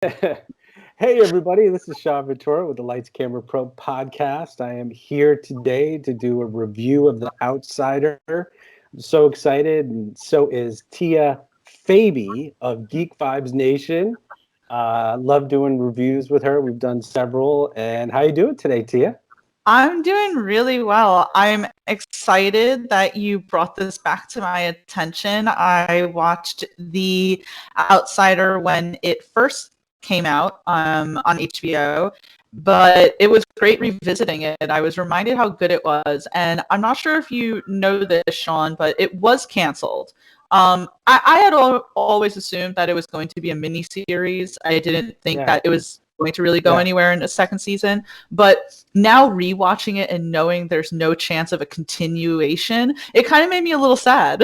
Hey, everybody, this is Shawn Ventura with the Lights Camera Pro podcast. I am here today to do a review of The Outsider. I'm so excited, and so is Tia Fabi of Geek Vibes Nation. Love doing reviews with her. We've done several. And how you doing today, Tia? I'm doing really well. I'm excited that you brought this back to my attention. I watched The Outsider when it first came out on HBO, but it was great revisiting it. I was reminded how good it was, and I'm not sure if you know this, Shawn, but it was canceled. I had always assumed that it was going to be a mini series. I didn't think Yeah, that it was going to really go yeah. anywhere in a second season, but now rewatching it and knowing there's no chance of a continuation, it kind of made me a little sad.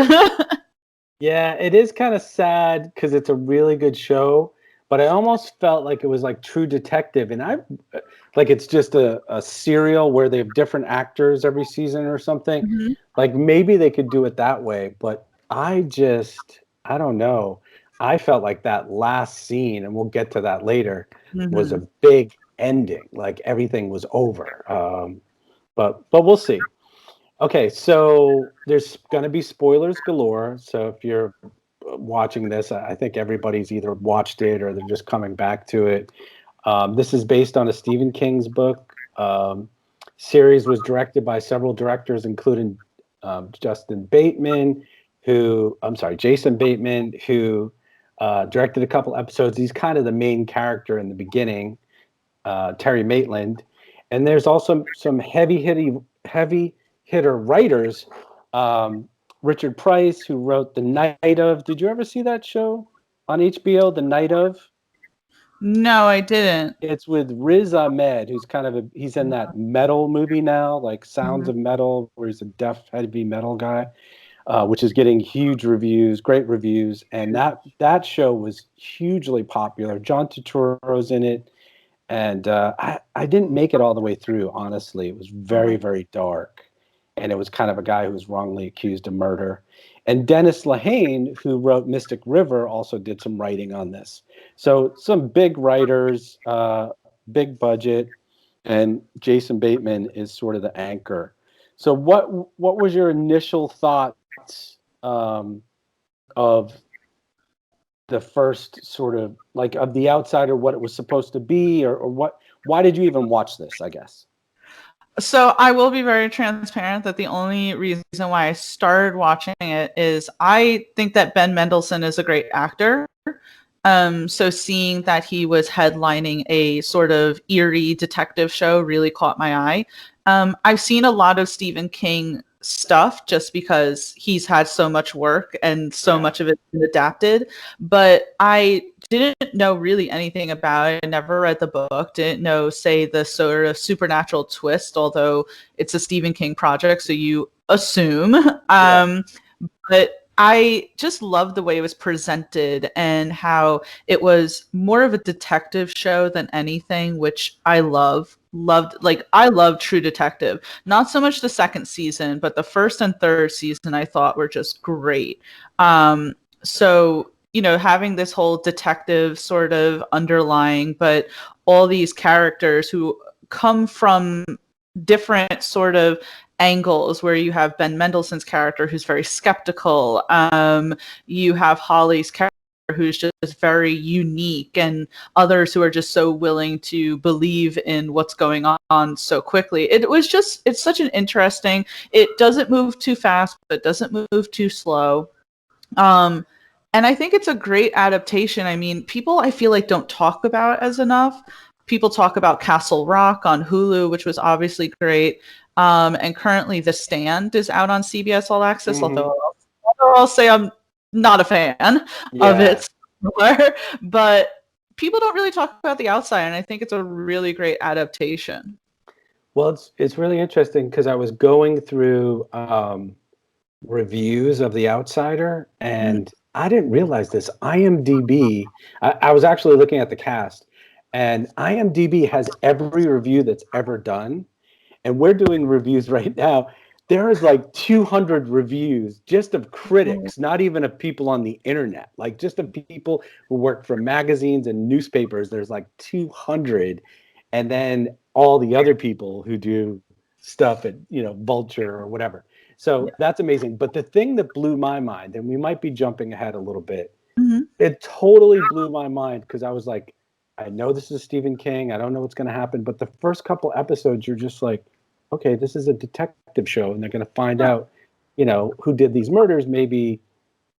Yeah, it is kind of sad because it's a really good show, but I almost felt like it was like True Detective, and I like it's just a serial where they have different actors every season or something. Mhm. Like maybe they could do it that way, but I don't know. I felt like that last scene, and we'll get to that later, was a Mhm. big ending. Like everything was over. But we'll see. Okay, so there's going to be spoilers galore. So if you're watching this, I think everybody's either watched it or they're just coming back to it. This is based on a Stephen King's book. Series was directed by several directors, including Jason Bateman, who directed a couple episodes. He's kind of the main character in the beginning, Terry Maitland, and there's also some heavy hitter writers. Um, Richard Price, who wrote The Night of. Did you ever see that show on HBO, The Night of? No, I didn't. It's with Riz Ahmed, who's he's in that metal movie now, like Sounds Mhm. of Metal, where he's a deaf heavy metal guy, which is getting huge reviews, great reviews, and that show was hugely popular. John Turturro's in it, and I didn't make it all the way through. Honestly, it was very, very dark, and it was kind of a guy who was wrongly accused of murder. And Dennis Lehane, who wrote Mystic River, also did some writing on this. So some big writers, big budget, and Jason Bateman is sort of the anchor. So what was your initial thoughts of the first sort of like of The Outsider, what it was supposed to be, or what? Why did you even watch this? I guess. So I will be very transparent that the only reason why I started watching it is I think that Ben Mendelsohn is a great actor. So seeing that he was headlining a sort of eerie detective show really caught my eye. I've seen a lot of Stephen King stuff just because he's had so much work and so Yeah. much of it been adapted, but I didn't know really anything about it. I never read the book, didn't know, say, the sort of supernatural twist, although it's a Stephen King project, so you assume. Yeah. But I just loved the way it was presented and how it was more of a detective show than anything, which I loved. Like, I love True Detective. Not so much the second season, but the first and third season I thought were just great. So having this whole detective sort of underlying, but all these characters who come from different sort of angles, where you have Ben Mendelsohn's character who's very skeptical. You have Holly's character who's just very unique, and others who are just so willing to believe in what's going on so quickly. It's such an interesting, it doesn't move too fast, but doesn't move too slow. Um, and I think it's a great adaptation. I mean, people I feel like don't talk about as enough. People talk about Castle Rock on Hulu, which was obviously great. And currently, The Stand is out on CBS All Access, Hmm. although I'll say I'm not a fan of Yeah. it. But people don't really talk about The Outside, and I think it's a really great adaptation. Well, it's really interesting because I was going through reviews of The Outsider, Mhm. and I didn't realize this. IMDb. I was actually looking at the cast, and IMDb has every review that's ever done, and we're doing reviews right now. there is like 200 reviews just of critics, not even of people on the internet, like just of people who work for magazines and newspapers. There's like 200, and then all the other people who do stuff at Vulture or whatever. So that's amazing. But the thing that blew my mind, and we might be jumping ahead a little bit, Mhm. it totally blew my mind because I was like, I know this is Stephen King. I don't know what's going to happen, but the first couple episodes, you're just like, okay, this is a detective show, and they're going to find out, who did these murders. Maybe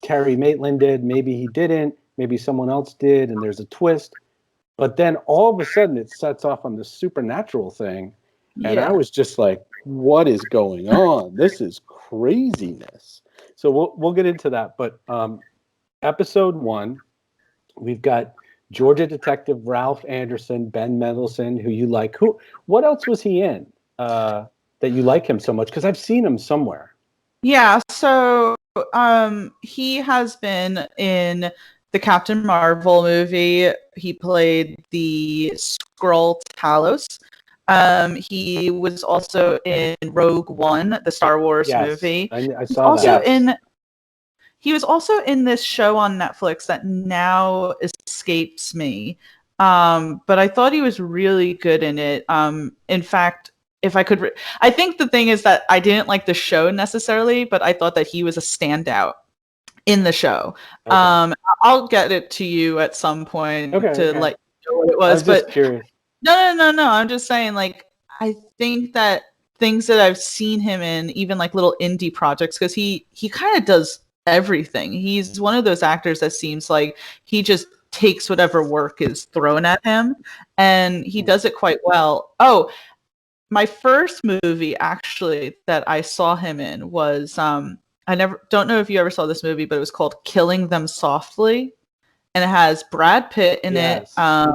Terry Maitland did, maybe he didn't, maybe someone else did, and there's a twist. But then all of a sudden, it sets off on this supernatural thing, and I Yeah. was just like, what is going on? This is craziness. So we'll get into that, but episode 1, we've got Georgia detective Ralph Anderson, Ben Mendelsohn, who you like. What else was he in that you like him so much? Because I've seen him somewhere. Yeah, so he has been in the Captain Marvel movie. He played the Skrull Talos. He was also in Rogue One, the Star Wars Yes, movie. I He's saw also that. in he was also in this show on Netflix that now escapes me. But I thought he was really good in it. In fact, if I could, I think the thing is that I didn't like the show necessarily, but I thought that he was a standout in the show. Okay. I'll get it to you at some point to Okay. let you know what it I was. was just But curious. no. I'm just saying, like, I think that things that I've seen him in, even like little indie projects, because he kind of does everything. He's one of those actors that seems like he just takes whatever work is thrown at him, and he does it quite well. Oh, my first movie actually that I saw him in was I never don't know if you ever saw this movie, but it was called Killing Them Softly, and it has Brad Pitt in it. Yes.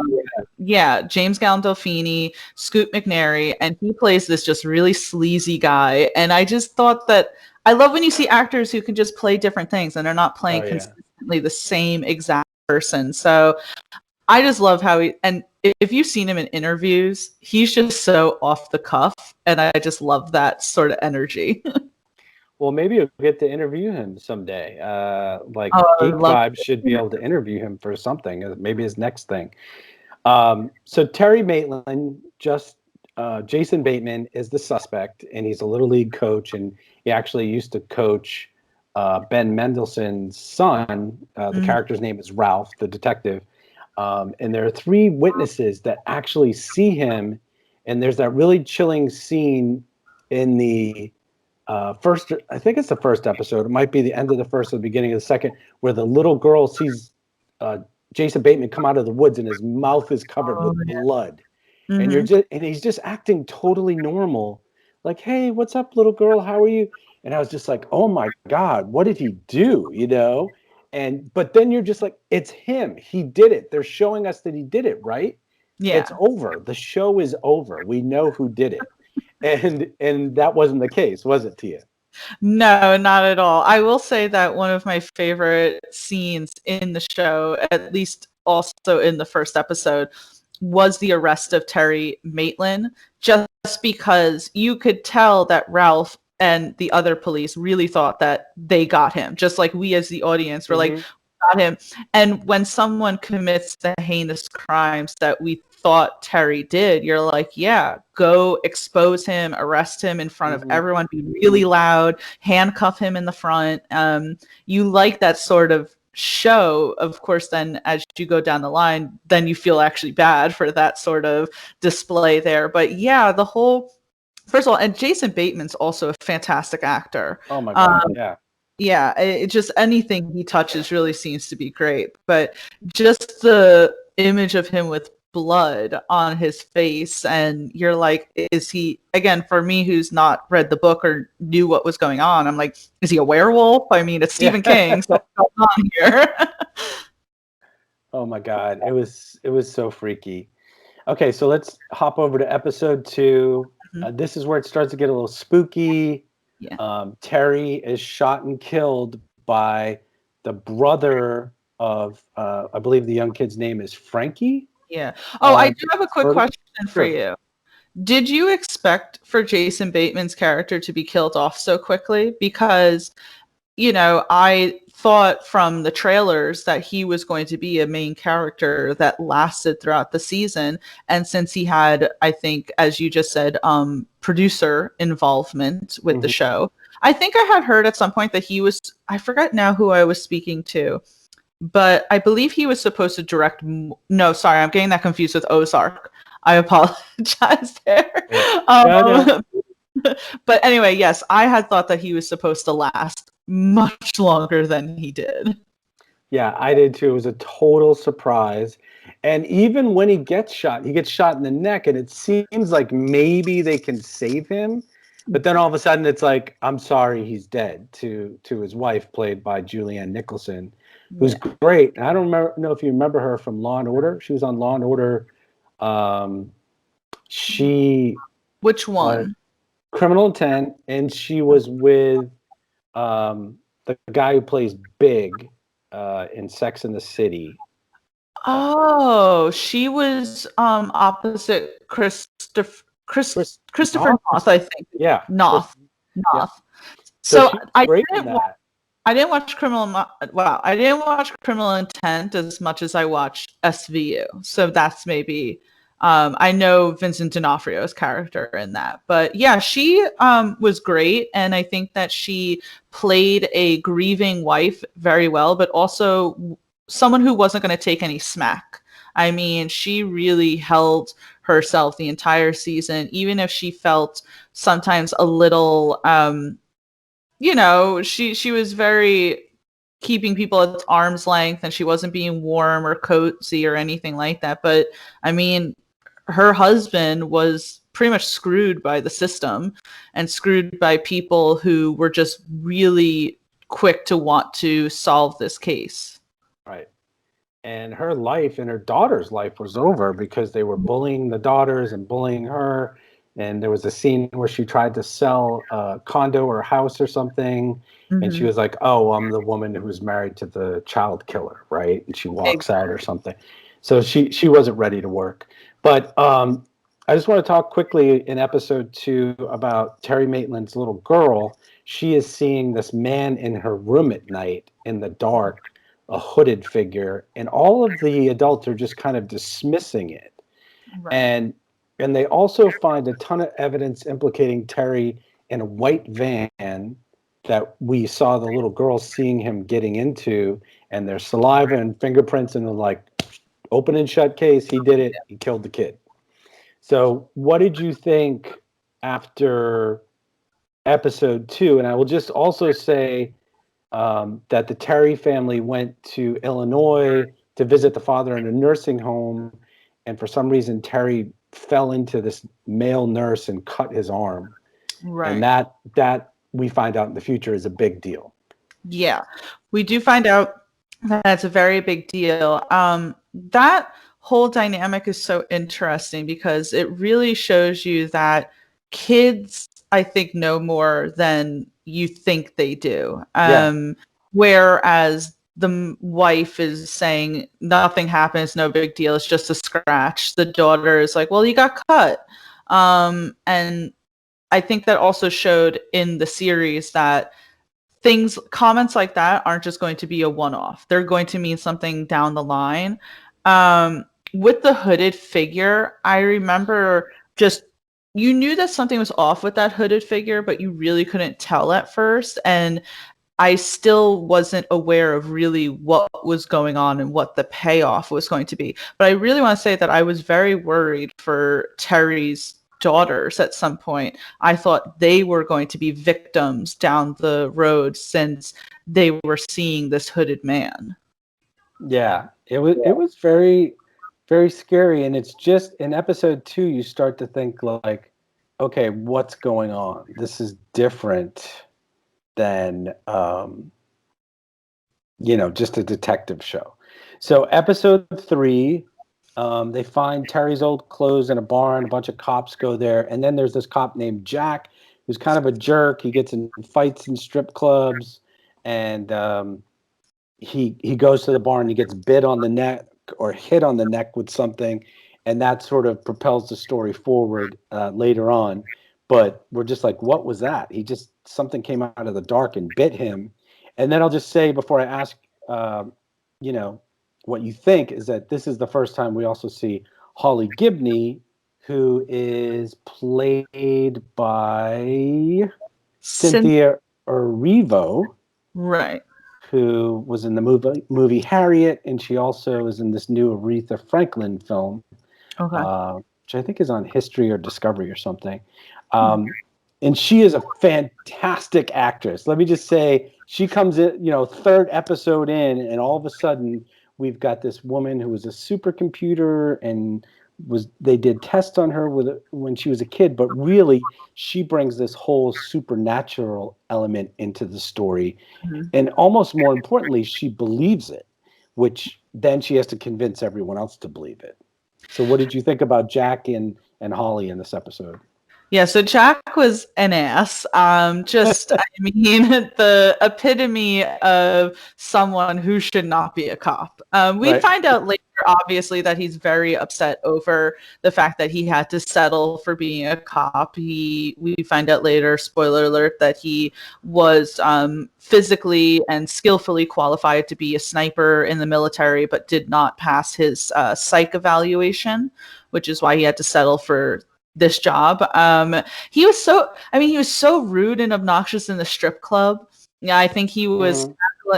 Yeah, James Gandolfini, Scoot McNairy, and he plays this just really sleazy guy. And I just thought that I love when you see actors who can just play different things and they're not playing Oh yeah. consistently the same exact person. So I just love how and if you've seen him in interviews, he's just so off the cuff, and I just love that sort of energy. Well, maybe you'll get to interview him someday. Like Oh, I Geek love Vibes should be able to interview him for something, maybe his next thing. So Terry Maitland, Jason Bateman is the suspect, and he's a little league coach, and he actually used to coach Ben Mendelsohn's son. The Mm. character's name is Ralph, the detective. And there are 3 witnesses that actually see him, and there's that really chilling scene in the first. I think it's the first episode. It might be the end of the first or the beginning of the second, where the little girl sees uh, Jason Bateman come out of the woods and his mouth is covered Oh, with yeah. blood, and Mm-hmm. he's just acting totally normal, like, "Hey, what's up, little girl? How are you?" And I was just like, "Oh my God, what did he do?" But then you're just like, "It's him. He did it. They're showing us that he did it, right? It's Yeah. over. The show is over. We know who did it." And that wasn't the case, was it, Tia? No, not at all. I will say that one of my favorite scenes in the show, at least also in the first episode, was the arrest of Terry Maitland, just because you could tell that Ralph and the other police really thought that they got him, just like we as the audience were like, Mm-hmm. got him. And when someone commits the heinous crimes that we thought Terry did, you're like, yeah, go expose him, arrest him in front of Mm-hmm. everyone, be really loud, handcuff him in the front. You like that sort of show. Of course, then as you go down the line, then you feel actually bad for that sort of display there. But yeah, the whole first of all, and Jason Bateman's also a fantastic actor. Oh my God, Um, yeah. yeah, it just anything he touches really seems to be great. But just the image of him with blood on his face, and you're like, is he, again, for me who's not read the book or knew what was going on, I'm like, is he a werewolf? I mean, it's Stephen Yeah. King, so what's going on here? Oh my God, it was so freaky. Okay, so let's hop over to episode 2. This is where it starts to get a little spooky. Yeah. Terry is shot and killed by the brother of, I believe the young kid's name is Frankie. Yeah. Oh, I do have a quick Furley? question for Sure. you. Did you expect for Jason Bateman's character to be killed off so quickly? Because, I thought from the trailers that he was going to be a main character that lasted throughout the season. And since he had, I think, as you just said, producer involvement with the show, I think I had heard at some point that I forgot now who I was speaking to, but I believe he was supposed to direct. No, sorry, I'm getting that confused with Ozark. I apologize there. No. But anyway, yes, I had thought that he was supposed to last much longer than he did. Yeah, I did too. It was a total surprise. And even when he gets shot in the neck, and it seems like maybe they can save him. But then all of a sudden it's like, I'm sorry, he's dead to his wife, played by Julianne Nicholson, who's great. And I don't know if you remember her from Law and Order. She was on Law and Order. Which one? Criminal Intent, and she was with the guy who plays Big in Sex and the City. Oh, she was opposite Christopher Noth, I think. Yeah, Noth. Yeah. So I didn't watch I didn't watch Criminal Intent as much as I watched SVU. So that's maybe I know Vincent D'Onofrio's character in that. But yeah, she was great, and I think that she played a grieving wife very well, but also someone who wasn't going to take any smack. I mean, she really held herself the entire season, even if she felt sometimes a little she was very keeping people at arm's length, and she wasn't being warm or cozy or anything like that. But I mean, her husband was pretty much screwed by the system and screwed by people who were just really quick to want to solve this case. Right. And her life and her daughter's life was over because they were bullying the daughters and bullying her. And there was a scene where she tried to sell a condo or a house or something. And she was like, oh, I'm the woman who's married to the child killer, right? And she walks out or something. So she wasn't ready to work. But I just want to talk quickly in episode 2 about Terry Maitland's little girl. She is seeing this man in her room at night in the dark, a hooded figure, and all of the adults are just kind of dismissing it. Right. And they also find a ton of evidence implicating Terry in a white van that we saw the little girl seeing him getting into, and there's saliva and fingerprints, and they're like, open and shut case, he did it, he killed the kid. So what did you think after episode 2? And I will just also say that the Terry family went to Illinois to visit the father in a nursing home, and for some reason Terry fell into this male nurse and cut his arm. Right. And that we find out in the future is a big deal. Yeah, we do find out that's a very big deal. That whole dynamic is so interesting because it really shows you that kids, I think, know more than you think they do. Whereas the wife is saying nothing happens, no big deal, it's just a scratch. The daughter is like, well, you got cut. And I think that also showed in the series that comments like that aren't just going to be a one-off. They're going to mean something down the line. With the hooded figure, I remember you knew that something was off with that hooded figure, but you really couldn't tell at first. And I still wasn't aware of really what was going on and what the payoff was going to be. But I really want to say that I was very worried for Terry's daughters at some point. I thought they were going to be victims down the road since they were seeing this hooded man. Yeah, it was very, very scary. And it's just in episode 2, you start to think like, okay, what's going on? This is different than just a detective show. So episode 3, they find Terry's old clothes in a barn. A bunch of cops go there, and then there's this cop named Jack who's kind of a jerk. He gets in fights in strip clubs, and he goes to the barn. He gets bit on the neck or hit on the neck with something, and that sort of propels the story forward later on. But we're just like, what was that? Something came out of the dark and bit him. And then I'll just say before I ask, you know, what you think, is that this is the first time we also see Holly Gibney, who is played by Cynthia Erivo, Right. who was in the movie Harriet, and she also is in this new Aretha Franklin film, Okay. which I think is on History or Discovery or something. And she is a fantastic actress. Let me just say, she comes in, third episode in, and all of a sudden we've got this woman who was a supercomputer, and they did tests on her when she was a kid, but really she brings this whole supernatural element into the story. Mm-hmm. And almost more importantly, she believes it, which then she has to convince everyone else to believe it. So what did you think about Jack and Holly in this episode? Yeah, so Jack was an ass. I mean, the epitome of someone who should not be a cop. We Right. find out later, obviously, that he's very upset over the fact that he had to settle for being a cop. We find out later, spoiler alert, that he was physically and skillfully qualified to be a sniper in the military, but did not pass his psych evaluation, which is why he had to settle for this job. He was so rude and obnoxious in the strip club. Yeah, I think he was.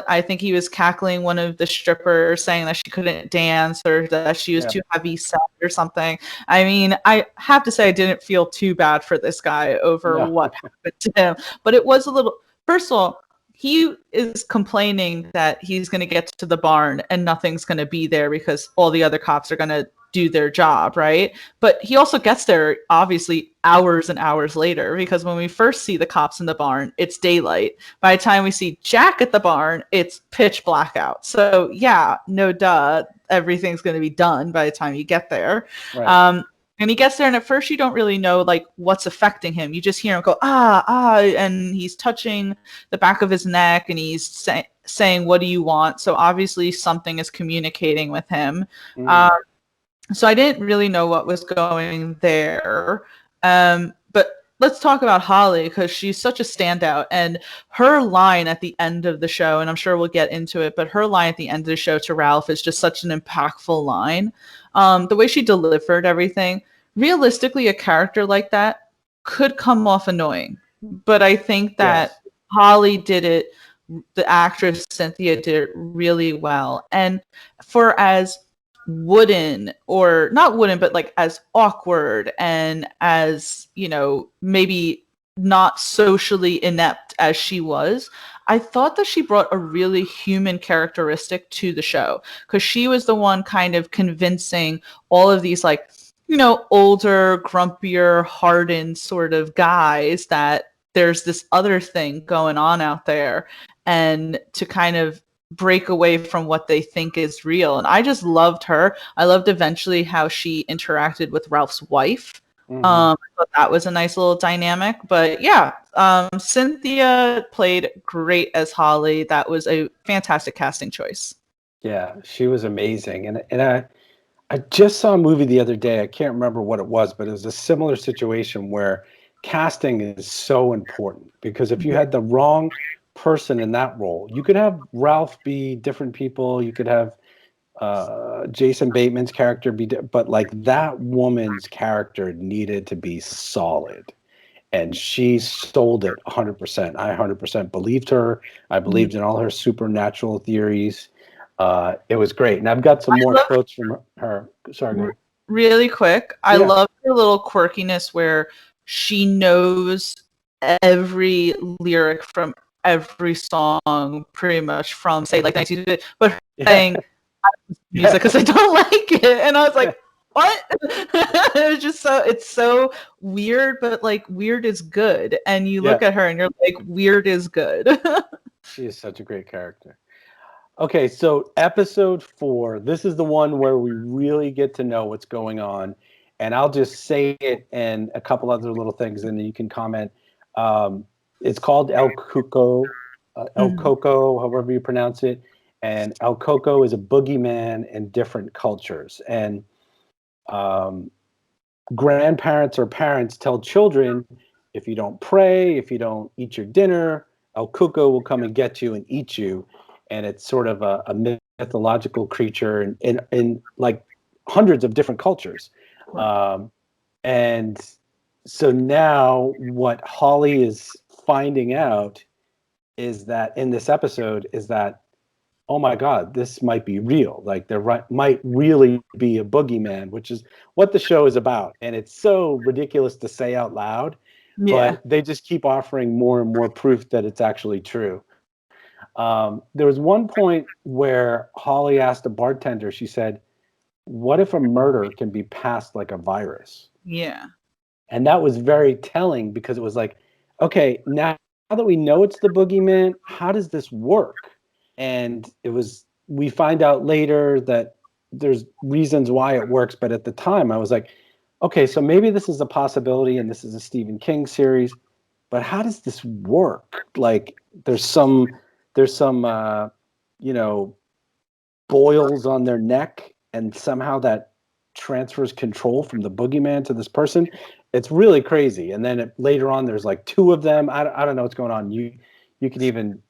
I think he was cackling one of the strippers, saying that she couldn't dance or that she was too heavy set or something. I mean, I have to say I didn't feel too bad for this guy over what happened to him, but it was a little. First of all, he is complaining that he's going to get to the barn and nothing's going to be there because all the other cops are going to do their job, right? But he also gets there obviously hours and hours later, because when we first see the cops in the barn, it's daylight. By the time we see Jack at the barn, it's pitch black out. So yeah, no duh, everything's going to be done by the time you get there. Right. And he gets there, and at first you don't really know like what's affecting him. You just hear him go and he's touching the back of his neck, and he's saying, "What do you want?" So obviously something is communicating with him. So I didn't really know what was going there. But let's talk about Holly, because she's such a standout. And her line at the end of the show, and I'm sure we'll get into it, but her line at the end of the show to Ralph is just such an impactful line. The way she delivered everything, realistically, a character like that could come off annoying. But I think that Holly did it, the actress Cynthia did it really well. And for as wooden, or not wooden, but like as awkward and as, maybe not socially inept as she was, I thought that she brought a really human characteristic to the show, because she was the one kind of convincing all of these like, older, grumpier, hardened sort of guys that there's this other thing going on out there, and to kind of break away from what they think is real. And I just loved her. I loved eventually how she interacted with Ralph's wife. I thought that was a nice little dynamic. But yeah, Cynthia played great as Holly. That was a fantastic casting choice. Yeah, she was amazing. And I just saw a movie the other day. I can't remember what it was, but it was a similar situation where casting is so important, because if you had the wrong person in that role, you could have Ralph be different people. You could have Jason Bateman's character but like that woman's character needed to be solid. And she sold it 100%. I 100% believed her. I believed in all her supernatural theories. It was great. And I've got some more quotes from her. Sorry, go ahead. Really quick, I love her little quirkiness where she knows every lyric from every song, pretty much from, say, like 19, but her saying music because I don't like it. And I was like, what? It was just it's so weird, but like weird is good. And you look at her and you're like, weird is good. She is such a great character. Okay, so episode 4, this is the one where we really get to know what's going on. And I'll just say it and a couple other little things, and then you can comment. It's called El Cuco, El Coco, however you pronounce it. And El Coco is a boogeyman in different cultures. And grandparents or parents tell children, if you don't pray, if you don't eat your dinner, El Cuco will come and get you and eat you. And it's sort of a mythological creature in like hundreds of different cultures. Um, and so now what Holly is finding out is that in this episode is that, oh my God, this might be real. Like there might really be a boogeyman, which is what the show is about. And it's so ridiculous to say out loud, Yeah. but they just keep offering more and more proof that it's actually true. There was one point where Holly asked a bartender, she said, what if a murder can be passed like a virus? Yeah. And that was very telling because it was like, okay, now that we know it's the boogeyman, how does this work? And we find out later that there's reasons why it works, but at the time I was like, okay, so maybe this is a possibility and this is a Stephen King series, but how does this work? Like there's some you know, boils on their neck and somehow that transfers control from the boogeyman to this person. It's really crazy. And then later on, there's like two of them. I don't know what's going on. You can even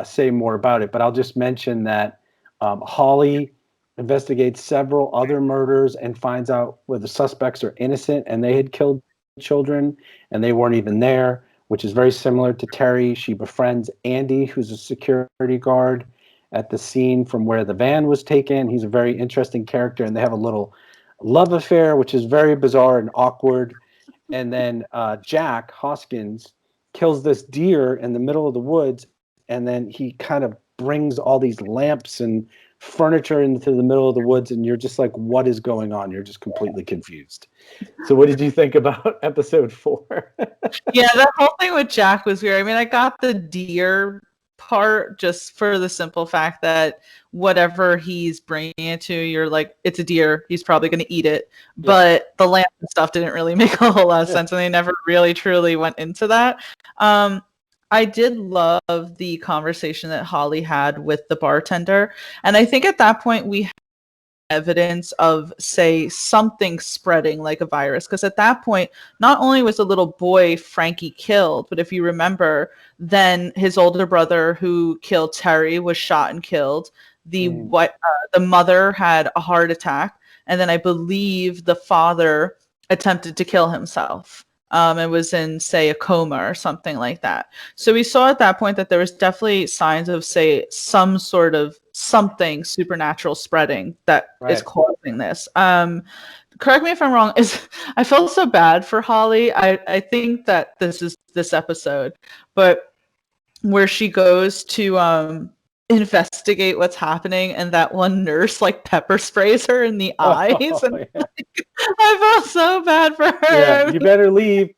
say more about it, but I'll just mention that Holly investigates several other murders and finds out where the suspects are innocent and they had killed children and they weren't even there, which is very similar to Terry. She befriends Andy, who's a security guard at the scene from where the van was taken. He's a very interesting character, and they have a little love affair, which is very bizarre and awkward. And then Jack Hoskins kills this deer in the middle of the woods, and then he kind of brings all these lamps and furniture into the middle of the woods, and you're just like, what is going on? You're just completely confused. So what did you think about episode 4? Yeah, that whole thing with Jack was weird. I mean, I got the deer part just for the simple fact that whatever he's bringing it to, you're like, it's a deer. He's probably going to eat it. Yeah. But the lamp and stuff didn't really make a whole lot of sense, and they never really truly went into that. I did love the conversation that Holly had with the bartender, and I think at that point we evidence of, say, something spreading like a virus, because at that point not only was the little boy Frankie killed, but if you remember, then his older brother who killed Terry was shot and killed. The mother had a heart attack, and then I believe the father attempted to kill himself, and was in, say, a coma or something like that. So we saw at that point that there was definitely signs of, say, some sort of something supernatural spreading that is causing this. Correct me if I'm wrong. I felt so bad for Holly. I think that this episode, but where she goes to investigate what's happening, and that one nurse like pepper sprays her in the eyes, and Yeah. I felt so bad for her. Yeah, you better leave.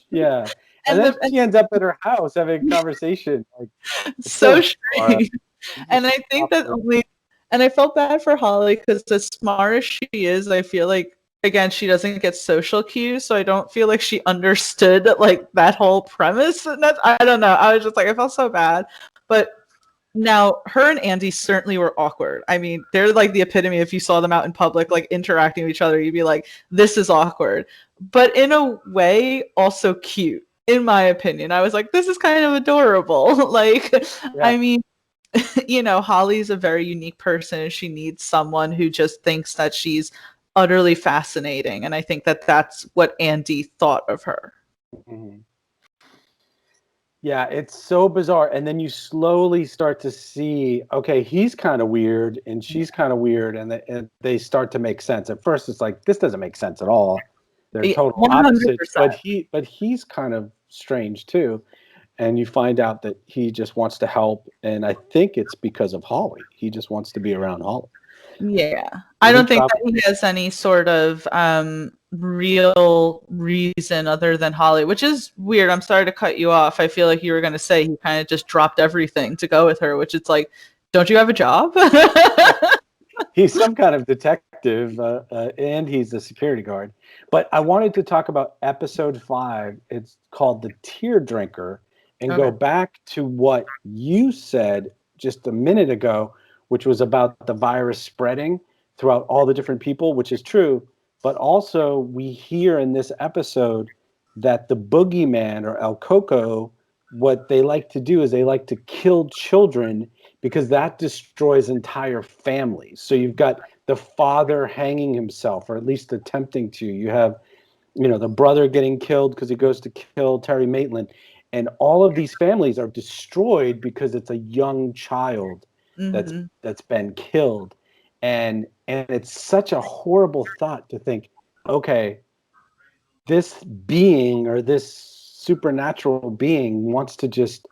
Yeah. And then and she ends up at her house having a conversation. Like, so strange. And I think that and I felt bad for Holly because as smart as she is, I feel like, again, she doesn't get social cues, so I don't feel like she understood like that whole premise. And I don't know. I was just like, I felt so bad. But now her and Andy certainly were awkward. I mean, they're like the epitome. If you saw them out in public, like interacting with each other, you'd be like, this is awkward. But in a way, also cute, in my opinion. I was like, this is kind of adorable. Like, Yeah. I mean, Holly's a very unique person, and she needs someone who just thinks that she's utterly fascinating. And I think that that's what Andy thought of her. Mm-hmm. Yeah, it's so bizarre. And then you slowly start to see, okay, he's kind of weird and she's kind of weird. And they start to make sense. At first, it's like, this doesn't make sense at all. They're total 100%. opposites. But he's kind of strange too. And you find out that he just wants to help. And I think it's because of Holly. He just wants to be around Holly. Yeah. I don't think that he has any sort of real reason other than Holly, which is weird. I'm sorry to cut you off. I feel like you were going to say he kind of just dropped everything to go with her, which it's like, don't you have a job? He's some kind of detective, and he's a security guard. But I wanted to talk about episode 5. It's called The Tear Drinker, and go back to what you said just a minute ago, which was about the virus spreading throughout all the different people, which is true. But also, we hear in this episode that the boogeyman or El Coco, what they like to do is they like to kill children because that destroys entire families. So you've got the father hanging himself, or at least attempting to. You have, the brother getting killed because he goes to kill Terry Maitland. And all of these families are destroyed because it's a young child that's Mm-hmm. that's been killed. And it's such a horrible thought to think, okay, this being or this supernatural being wants to just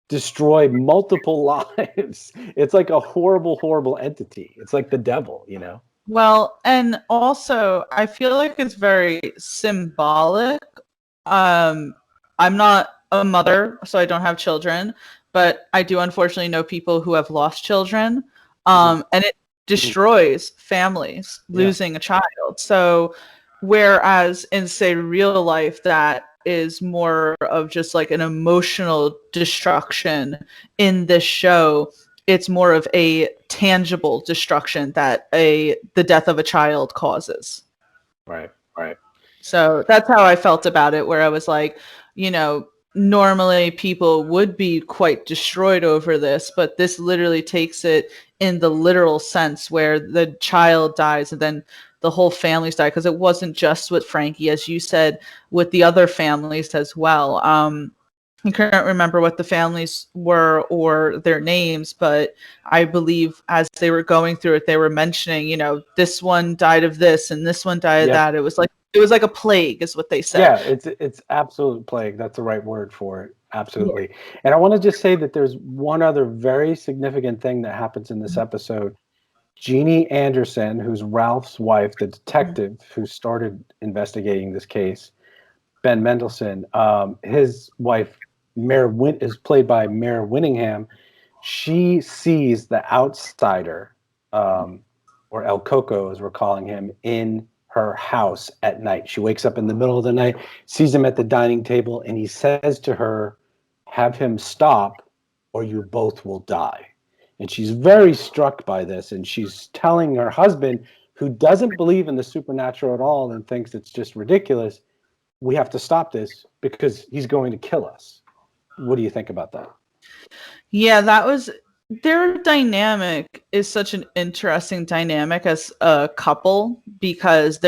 destroy multiple lives. It's like a horrible, horrible entity. It's like the devil. Well, and also I feel like it's very symbolic. Um, I'm not a mother, so I don't have children, but I do unfortunately know people who have lost children. Mhm. And it Mhm. destroys families Yeah, losing a child. So whereas in say real life that is more of just like an emotional destruction, in this show it's more of a tangible destruction that the death of a child causes. right. So that's how I felt about it, where I was like, you know, normally people would be quite destroyed over this, but this literally takes it in the literal sense where the child dies and then the whole families die, because it wasn't just with Frankie, as you said, with the other families as well. I can't remember what the families were or their names, but I believe as they were going through it, they were mentioning, this one died of this and this one died of Yep. that. It was like a plague, is what they said. Yeah, it's absolute plague. That's the right word for it. Yeah. Absolutely. And I want to just say that there's one other very significant thing that happens in this episode. Jeannie Anderson, who's Ralph's wife, the detective who started investigating this case, Ben Mendelsohn, his wife, is played by Mare Winningham. She sees the outsider, or El Coco, as we're calling him, in her house at night. She wakes up in the middle of the night, sees him at the dining table, and he says to her, "Have him stop, or you both will die." And she's very struck by this, and she's telling her husband, who doesn't believe in the supernatural at all and thinks it's just ridiculous, we have to stop this because he's going to kill us. What do you think about that? Yeah, that was their dynamic is such an interesting dynamic as a couple, because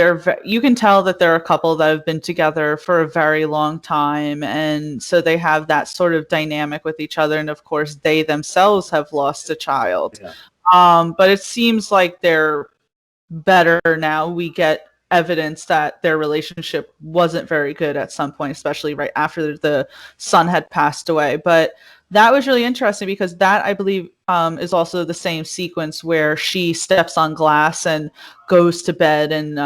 you can tell that they're a couple that have been together for a very long time, and so they have that sort of dynamic with each other, and of course they themselves have lost a child. Yeah. But it seems like they're better now. We get evidence that their relationship wasn't very good at some point, especially right after the son had passed away. But that was really interesting because that, I believe, is also the same sequence where she steps on glass and goes to bed, and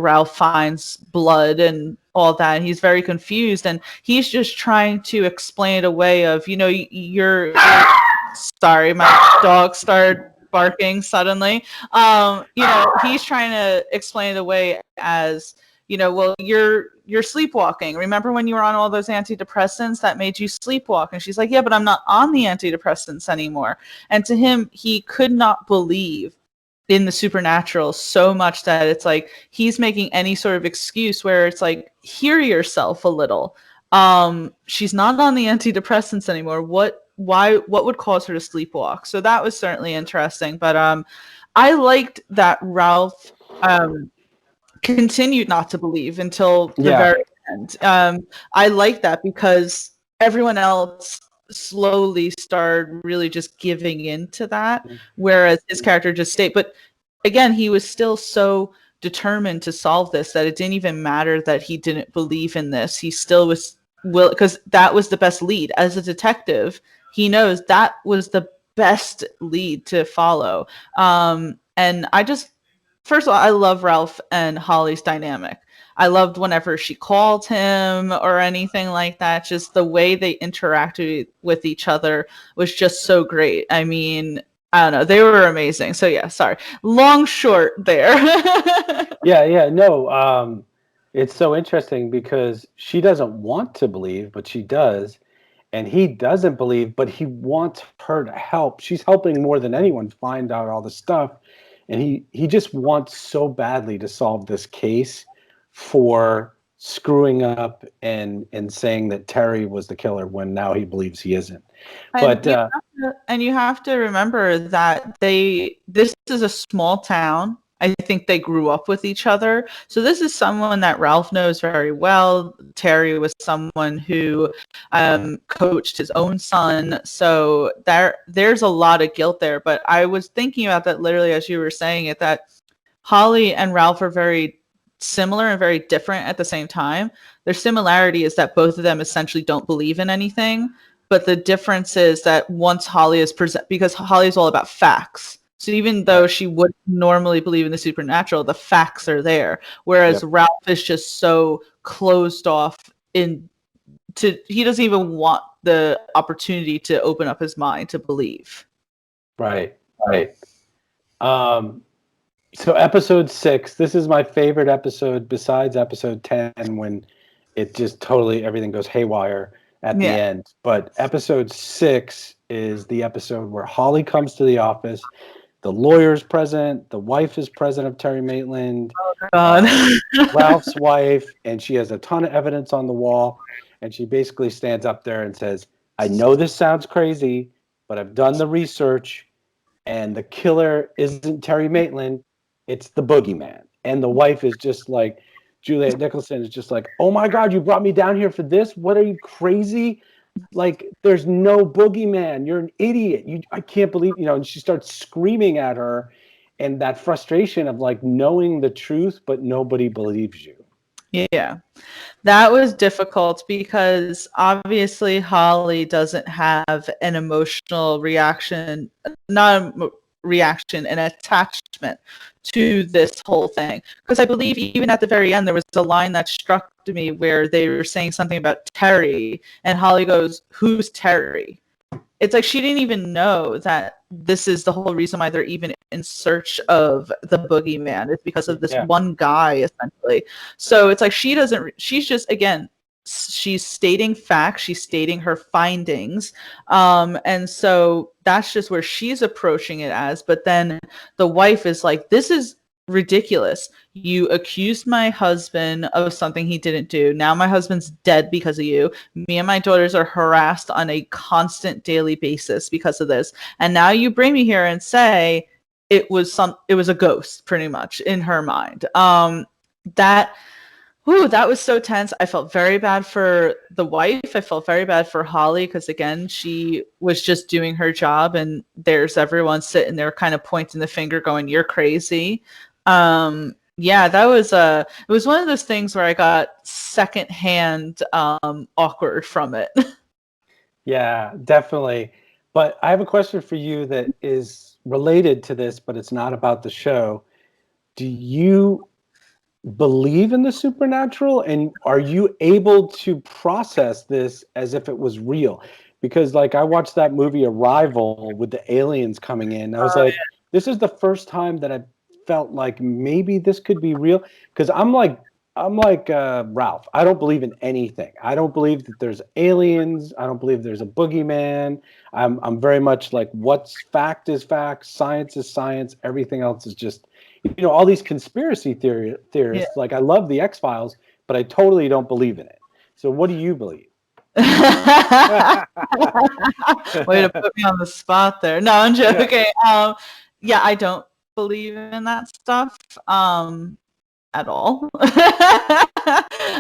Ralph finds blood and all that, and he's very confused, and he's just trying to explain it away of, you're sorry, my dog started barking suddenly. He's trying to explain it away as, well, you're sleepwalking. Remember when you were on all those antidepressants that made you sleepwalk? And she's like, yeah, but I'm not on the antidepressants anymore. And to him, he could not believe in the supernatural so much that it's like he's making any sort of excuse where it's like, hear yourself a little. She's not on the antidepressants anymore. What would cause her to sleepwalk? So that was certainly interesting. But I liked that Ralph continued not to believe until the Yeah. very end. I like that because everyone else slowly started really just giving in to that, whereas his character just stayed. But again, he was still so determined to solve this that it didn't even matter that he didn't believe in this. He still was because that was the best lead. As a detective, he knows that was the best lead to follow. And I just, first of all, I love Ralph and Holly's dynamic. I loved whenever she called him or anything like that. Just the way they interacted with each other was just so great. I mean, I don't know. They were amazing. So yeah, sorry. Long short there. Yeah. No, it's so interesting because she doesn't want to believe, but she does. And he doesn't believe, but he wants her to help. She's helping more than anyone find out all the stuff. and he just wants so badly to solve this case for screwing up and saying that Terry was the killer when now he believes he isn't. And But you have to remember that this is a small town. I think they grew up with each other. So this is someone that Ralph knows very well. Terry was someone who coached his own son. So there's a lot of guilt there. But I was thinking about that literally as you were saying it, that Holly and Ralph are very similar and very different at the same time. Their similarity is that both of them essentially don't believe in anything. But the difference is that once Holly is because Holly is all about facts. So even though she would normally believe in the supernatural, the facts are there. Whereas Ralph is just so closed off he doesn't even want the opportunity to open up his mind to believe. Right. So episode 6, this is my favorite episode besides episode 10 when it just totally everything goes haywire at the end. But episode 6 is the episode where Holly comes to the office. The lawyer's present. The wife is present of Terry Maitland. Oh, God. Ralph's wife. And she has a ton of evidence on the wall. And she basically stands up there and says, I know this sounds crazy, but I've done the research. And the killer isn't Terry Maitland. It's the boogeyman. And the wife is just like, Juliet Nicholson is just like, oh my God, you brought me down here for this? What, are you crazy? Like, there's no boogeyman. You're an idiot. I can't believe, and she starts screaming at her, and that frustration of like knowing the truth, but nobody believes you. Yeah, that was difficult because obviously Holly doesn't have an emotional reaction, not a reaction, an attachment to this whole thing. Because I believe even at the very end, there was a line that struck me where they were saying something about Terry, and Holly goes, "Who's Terry?" It's like she didn't even know that this is the whole reason why they're even in search of the boogeyman. It's because of this one guy, essentially. So it's like she's just, again, she's stating facts, she's stating her findings. And so that's just where she's approaching it as. But then the wife is like, this is ridiculous. You accused my husband of something he didn't do. Now my husband's dead because of you. Me and my daughters are harassed on a constant daily basis because of this. And now you bring me here and say it was a ghost, pretty much, in her mind. That was so tense. I felt very bad for the wife. I felt very bad for Holly because, again, she was just doing her job, and there's everyone sitting there kind of pointing the finger going, you're crazy. That was it was one of those things where I got secondhand awkward from it. Yeah, definitely. But I have a question for you that is related to this, but it's not about the show. Do you believe in the supernatural, and are you able to process this as if it was real? Because like I watched that movie Arrival with the aliens coming in. I was this is the first time that I felt like maybe this could be real, because I'm like Ralph. I don't believe in anything. I don't believe that there's aliens. I don't believe there's a boogeyman. I'm very much like, what's fact is fact, science is science. Everything else is just, all these conspiracy theorists. Yeah. Like, I love the X-Files, but I totally don't believe in it. So what do you believe? Way to put me on the spot there. No, I'm joking. Yeah, I don't believe in that stuff at all.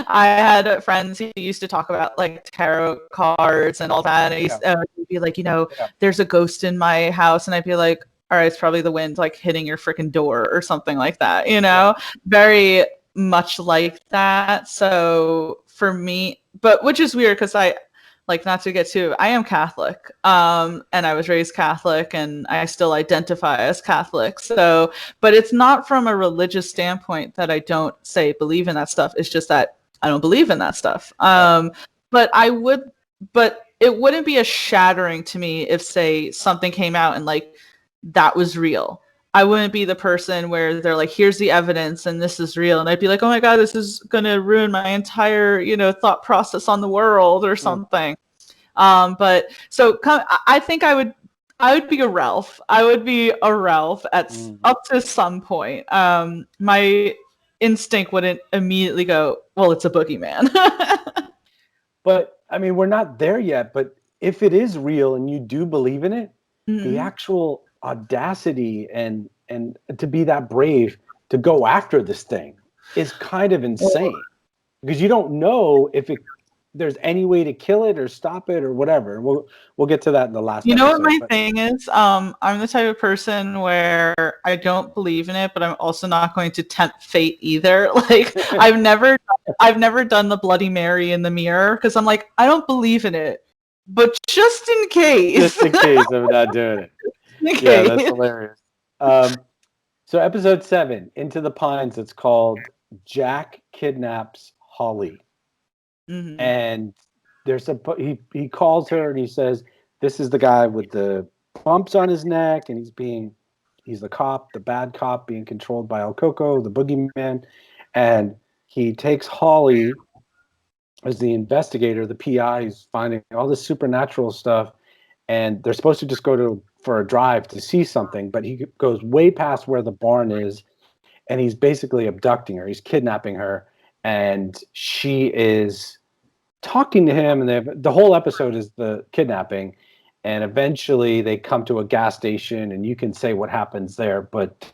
I had friends who used to talk about like tarot cards and all that. And I used to be like, there's a ghost in my house, and I'd be like, all right, it's probably the wind like hitting your freaking door or something like that, very much like that. So for me, but which is weird because I, like, not to get too, I am Catholic, and I was raised Catholic, and I still identify as Catholic. So, but it's not from a religious standpoint that I don't believe in that stuff. It's just that I don't believe in that stuff. But it wouldn't be as shattering to me if, say, something came out and like that was real. I wouldn't be the person where they're like, here's the evidence and this is real. And I'd be like, oh my God, this is going to ruin my entire, thought process on the world or something. But so I think I I would be a Ralph. I would be a Ralph at Mm. up to some point. My instinct wouldn't immediately go, well, it's a boogeyman. But I mean, we're not there yet. But if it is real and you do believe in it, the Mhm. actual audacity and to be that brave to go after this thing is kind of insane because you don't know if there's any way to kill it or stop it or whatever. We'll get to that in the last You know what episode. my But thing is? I'm the type of person where I don't believe in it, but I'm also not going to tempt fate either. Like I've never done the Bloody Mary in the mirror because I'm like, I don't believe in it, but just in case, just in case I'm not doing it. in Yeah, that's case. hilarious. So episode 7, Into the Pines, it's called Jack Kidnaps Holly. Mhm. And he calls her and he says, this is the guy with the bumps on his neck, and he's the cop, the bad cop being controlled by El Coco, the boogeyman. And he takes Holly as the investigator, the PI, who's finding all this supernatural stuff, and they're supposed to just go for a drive to see something, but he goes way past where the barn is, and he's basically abducting her. He's kidnapping her, and she is talking to him, and the whole episode is the kidnapping, and eventually they come to a gas station, and you can say what happens there, but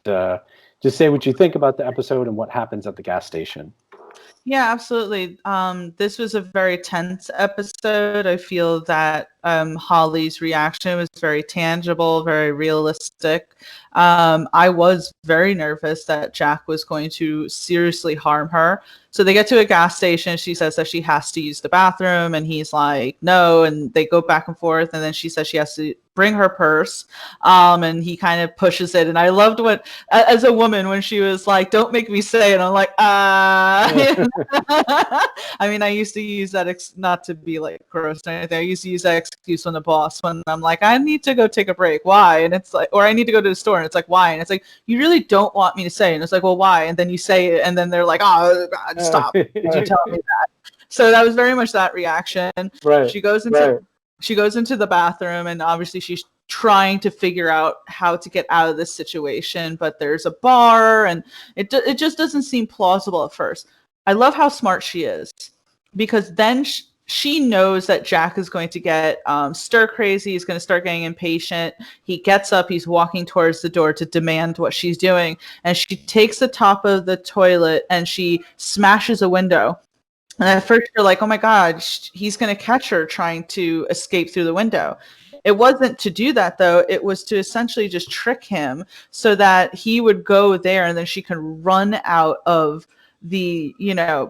just say what you think about the episode and what happens at the gas station. Yeah, absolutely. This was a very tense episode. I feel that Holly's reaction was very tangible, very realistic. I was very nervous that Jack was going to seriously harm her. So they get to a gas station. She says that she has to use the bathroom, and he's like, no. And they go back and forth. And then she says she has to bring her purse. And he kind of pushes it. And I loved what, as a woman, when she was like, don't make me say it. I'm like, I mean, I used to use that not to be like gross or anything. I used to use that excuse when the boss, when I'm like, I need to go take a break. Why? And it's like, or I need to go to the store, and it's like, why? And it's like, you really don't want me to say it. And it's like, well, why? And then you say it, and then they're like, oh God, stop! Did you tell me that? So that was very much that reaction. Right. She goes into she goes into the bathroom, and obviously she's trying to figure out how to get out of this situation, but there's a bar, and it just doesn't seem plausible at first. I love how smart she is, because then she knows that Jack is going to get stir crazy. He's going to start getting impatient. He gets up. He's walking towards the door to demand what she's doing. And she takes the top of the toilet and she smashes a window. And at first you're like, oh my God, he's going to catch her trying to escape through the window. It wasn't to do that, though. It was to essentially just trick him so that he would go there and then she can run out of the,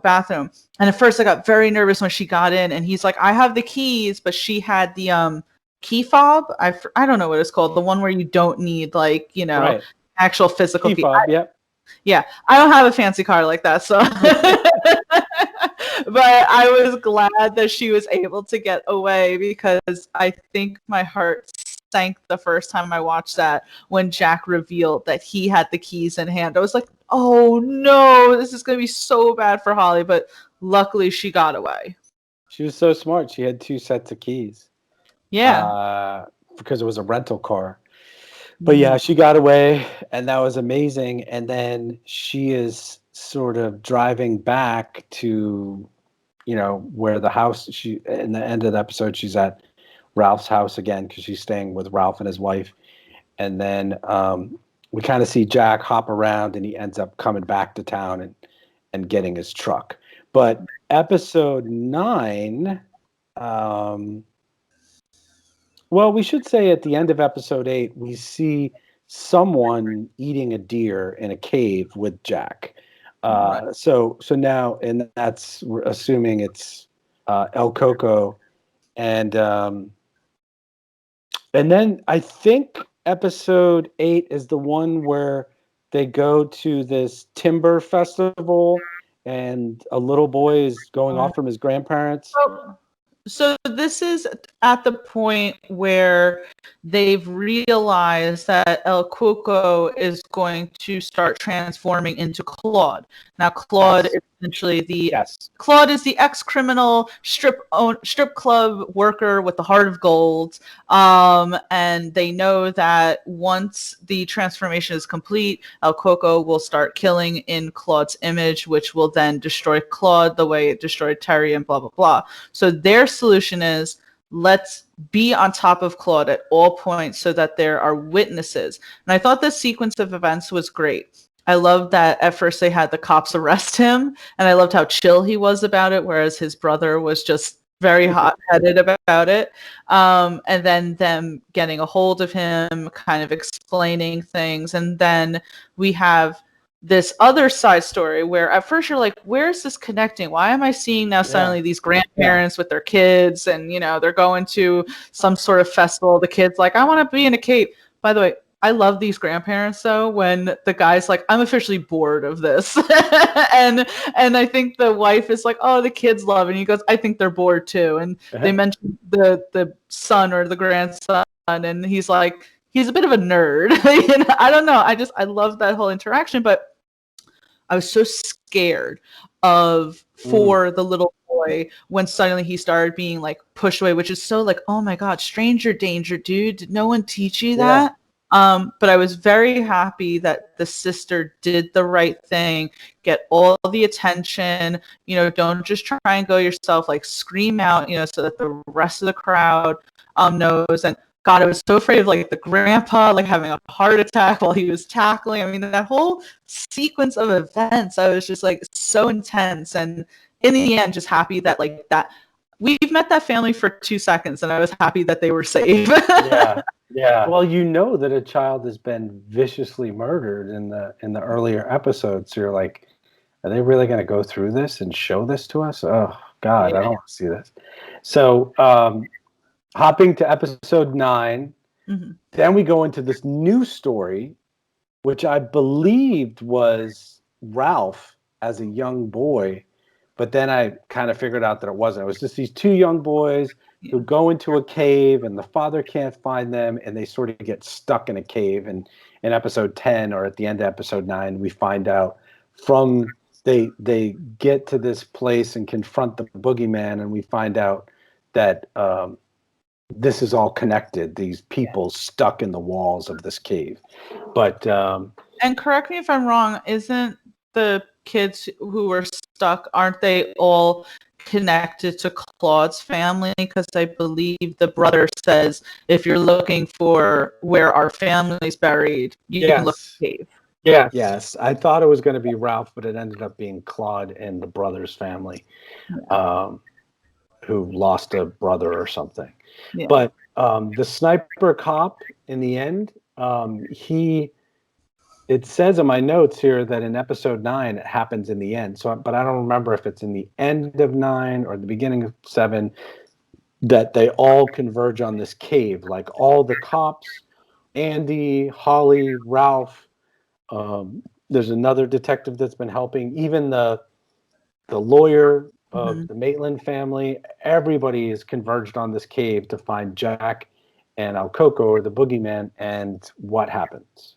bathroom. And at first I got very nervous when she got in, and he's like, I have the keys, but she had the key fob. I don't know what it's called. The one where you don't need Right. actual physical Key key. fob, yep. Yeah, I don't have a fancy car like that, so but I was glad that she was able to get away, because I think my heart sank the first time I watched that when Jack revealed that he had the keys in hand. I was like, oh no, this is going to be so bad for Holly, but luckily she got away. She was so smart. She had 2 sets of keys. Yeah. Because it was a rental car. But yeah, she got away, and that was amazing. And then she is sort of driving back to, where the house, in the end of the episode, she's at Ralph's house again because she's staying with Ralph and his wife. And then we kind of see Jack hop around, and he ends up coming back to town and getting his truck. But episode 9, well, we should say at the end of episode 8, we see someone eating a deer in a cave with Jack. Right. So now, and that's assuming it's El Coco, and then I think episode 8 is the one where they go to this timber festival, and a little boy is going off from his grandparents. So this is at the point where they've realized that El Cuoco is going to start transforming into Claude. Now, Claude Yes. is essentially the Yes. Claude is the ex-criminal strip club worker with the heart of gold. And they know that once the transformation is complete, El Cuoco will start killing in Claude's image, which will then destroy Claude the way it destroyed Terry and blah, blah, blah. So their solution is, let's be on top of Claude at all points so that there are witnesses. And I thought this sequence of events was great. I loved that at first they had the cops arrest him, and I loved how chill he was about it, whereas his brother was just very hot-headed about it. And then them getting a hold of him, kind of explaining things. And then we have this other side story where at first you're like, where is this connecting? Why am I seeing now suddenly these grandparents with their kids, and they're going to some sort of festival. The kid's like, I want to be in a cave. By the way, I love these grandparents though, when the guy's like, I'm officially bored of this. and I think the wife is like, oh, the kids love it. And he goes, I think they're bored too. And they mentioned the son or the grandson, and he's like, he's a bit of a nerd. I don't know. I love that whole interaction, but I was so scared for the little boy when suddenly he started being like pushed away, which is so like, oh my God, stranger danger, dude. Did no one teach you that? But I was very happy that the sister did the right thing, get all the attention, don't just try and go yourself, like scream out, so that the rest of the crowd knows. And God, I was so afraid of like the grandpa like having a heart attack while he was tackling. I mean, that whole sequence of events, I was just like so intense. And in the end, just happy that like that we've met that family for 2 seconds, and I was happy that they were safe. Yeah. Well, that a child has been viciously murdered in the earlier episodes. So you're like, are they really going to go through this and show this to us? Oh God, I don't want to see this. So, hopping to episode 9, then we go into this new story, which I believed was Ralph as a young boy, but then I kind of figured out that it wasn't. It was just these 2 young boys who go into a cave, and the father can't find them, and they sort of get stuck in a cave. And in episode 10, or at the end of episode 9, we find out they get to this place and confront the boogeyman, and we find out that this is all connected. These people stuck in the walls of this cave. But and correct me if I'm wrong, isn't the kids who were stuck, aren't they all connected to Claude's family? Because I believe the brother says, if you're looking for where our family's buried, you can look in the cave. Yes, I thought it was going to be Ralph, but it ended up being Claude and the brother's family, who lost a brother or something. Yeah. But the sniper cop in the end, it says in my notes here that in episode 9 it happens in the end. So, but I don't remember if it's in the end of 9 or the beginning of 7 that they all converge on this cave. Like all the cops, Andy, Holly, Ralph. There's another detective that's been helping. Even the lawyer of the Maitland family. Everybody is converged on this cave to find Jack and El Cuoco, or the boogeyman, and what happens.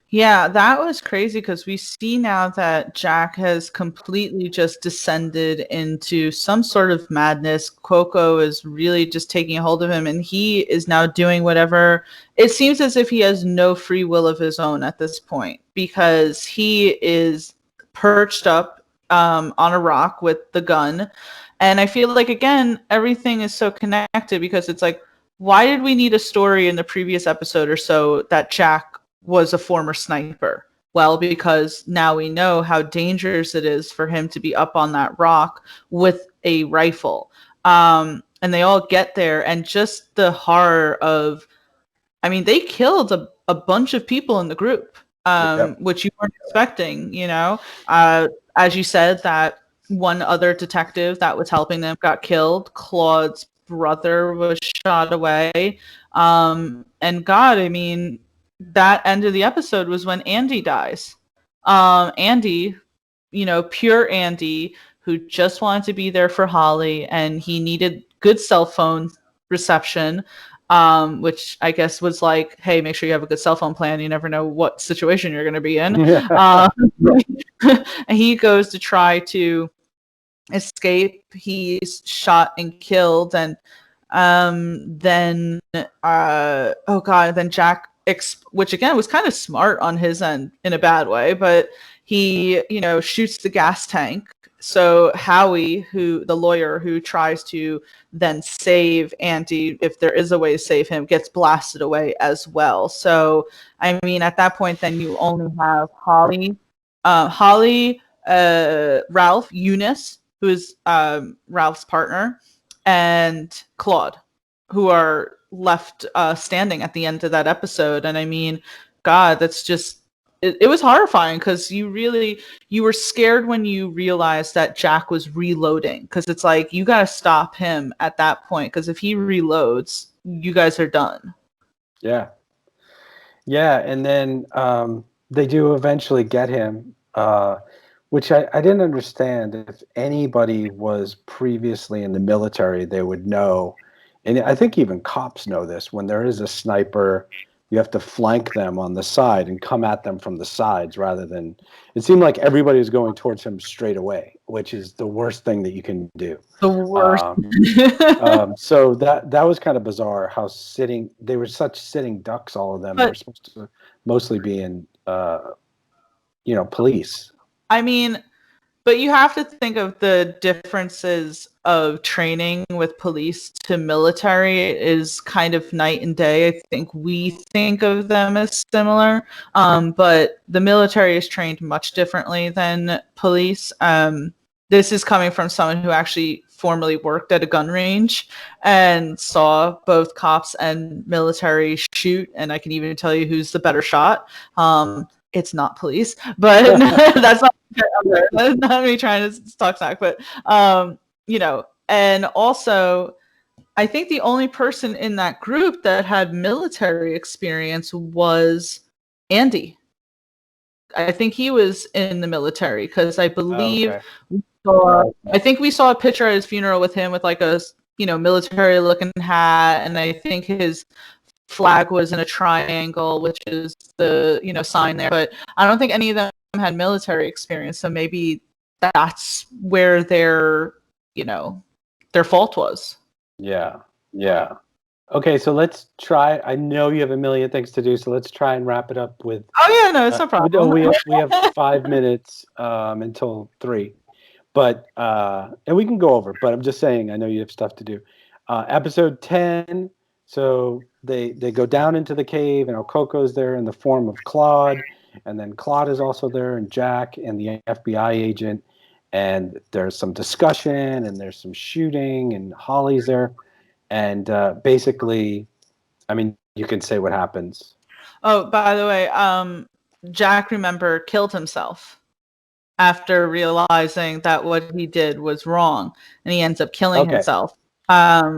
Yeah, that was crazy, because we see now that Jack has completely just descended into some sort of madness. Cuoco is really just taking a hold of him, and he is now doing whatever. It seems as if he has no free will of his own at this point, because he is perched up on a rock with the gun. And I feel like, again, everything is so connected, because it's like, why did we need a story in the previous episode or so that Jack was a former sniper? Well, because now we know how dangerous it is for him to be up on that rock with a rifle. And they all get there, and just the horror of, I mean, they killed a bunch of people in the group, which you weren't expecting, as you said, that one other detective that was helping them got killed. Claude's brother was shot away. And God, I mean, that end of the episode was when Andy dies. Andy, pure Andy, who just wanted to be there for Holly, and he needed good cell phone reception, which I guess was like, hey, make sure you have a good cell phone plan. You never know what situation you're going to be in. And he goes to try to escape. He's shot and killed, and then then Jack, which again was kind of smart on his end in a bad way, but he shoots the gas tank. So Howie, the lawyer who tries to then save Andy, if there is a way to save him, gets blasted away as well. So I mean, at that point, then you only have Holly, Ralph, Eunice, who is Ralph's partner, and Claude, who are left standing at the end of that episode. And I mean, God, that's just, it was horrifying, because you were scared when you realized that Jack was reloading, because it's like, you got to stop him at that point, because if he reloads, you guys are done. Yeah. And then they do eventually get him, which I didn't understand. If anybody was previously in the military, they would know. And I think even cops know this. When there is a sniper, you have to flank them on the side and come at them from the sides rather than. It seemed like everybody was going towards him straight away, which is the worst thing that you can do. The worst. So that was kind of bizarre. How they were such sitting ducks, all of them. They were supposed to mostly be in, police. I mean, but you have to think of the differences of training with police to military is kind of night and day. I think we think of them as similar, but the military is trained much differently than police. This is coming from someone who actually formerly worked at a gun range and saw both cops and military shoot, and I can even tell you who's the better shot. It's not police, but that's not me trying to talk smack, but and also I think the only person in that group that had military experience was Andy. I think he was in the military, because I believe I think we saw a picture at his funeral with him with like a military looking hat, and I think his flag was in a triangle, which is the sign there, but I don't think any of them had military experience, so maybe that's where their fault was. Yeah Okay, so let's try. I know you have a million things to do, so let's try and wrap it up with. Oh yeah, no, it's no problem. We have 5 minutes until 3, but and we can go over. But I'm just saying, I know you have stuff to do. Episode 10. So they go down into the cave, and Okoko's there in the form of Claude, and then Claude is also there, and Jack and the FBI agent, and there's some discussion, and there's some shooting, and Holly's there, and basically, I mean, you can say what happens. Oh, by the way, Jack, remember, killed himself after realizing that what he did was wrong, and he ends up killing himself,